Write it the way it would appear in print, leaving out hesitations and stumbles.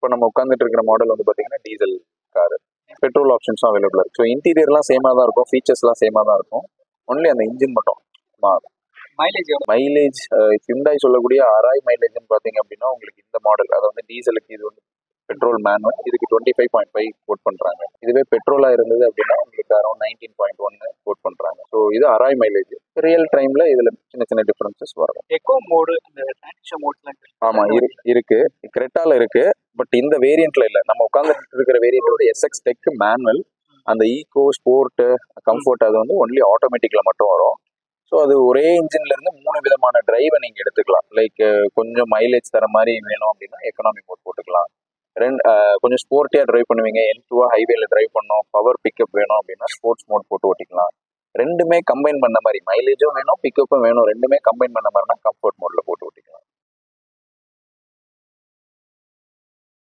இப்போ நம்ம உட்காந்துட்டு இருக்கிற மாடல் வந்து பார்த்தீங்கன்னா டீசல் காரு. பெட்ரோல் ஆப்ஷன்ஸும் அவைலபிளாக இருக்குது. ஸோ இன்டீரியர்லாம் சேமாக தான் இருக்கும், ஃபீச்சர்ஸ்லாம் சேமாக தான் இருக்கும். ஒன்லி அந்த இன்ஜின் மட்டும் மாறும். மைலேஜ் ஹிண்டாய் சொல்லக்கூடிய அராய் மைலேஜ்னு பார்த்தீங்க அப்படின்னா உங்களுக்கு இந்த மாடல், அது வந்து டீசலுக்கு இது வந்து பெட்ரோல் மேனுவல், இதுக்கு 25.5 கோட் பண்ணுறாங்க. இதுவே பெட்ரோலாக இருந்தது அப்படின்னா உங்களுக்கு அரௌண்ட் 19.1 கோட் பண்ணுறாங்க. ஸோ இது அராய் மைலேஜ். ரியல் டைமில் இதில் சின்ன சின்ன டிஃப்ரென்சஸ் வரும். எக்கோ மோடு, இந்த டிரான்சிஷன் மோட்ஸ்லாம் ஆமாம் இருக்கு, கிரெட்டால இருக்கு. பட் இந்த வேரியண்ட்ல இல்லை, நம்ம உட்காந்துட்டு இருக்கிற வேரியண்டோட எஸ்எக்ஸ் டெக் மேனுவல். அந்த ஈகோ ஸ்போர்ட் கம்ஃபர்ட் அது வந்து ஒன்லி ஆட்டோமேட்டிக்ல மட்டும் வரும். ஸோ அது ஒரே இன்ஜின்ல இருந்து 3 விதமான டிரைவை நீங்க எடுத்துக்கலாம். லைக் கொஞ்சம் மைலேஜ் தர மாதிரி வேணும் அப்படின்னா எக்கனாமிக் மோட் போட்டுக்கலாம். கொஞ்சம் ஸ்போர்ட்டியா டிரைவ் பண்ணுவீங்க, N2 ஹைவேல டிரைவ் பண்ணோம், பவர் பிக்கப் வேணும் அப்படின்னா ஸ்போர்ட்ஸ் மோட் போட்டு ஓட்டிக்கலாம். ரெண்டுமே கம்பைன் பண்ண மாதிரி மைலேஜும் வேணும், பிக்கப்பும் வேணும், ரெண்டுமே கம்பைன் பண்ண மாதிரினா கம்ஃபர்ட் மோட்ல போட்டு ஓட்டிக்கலாம்.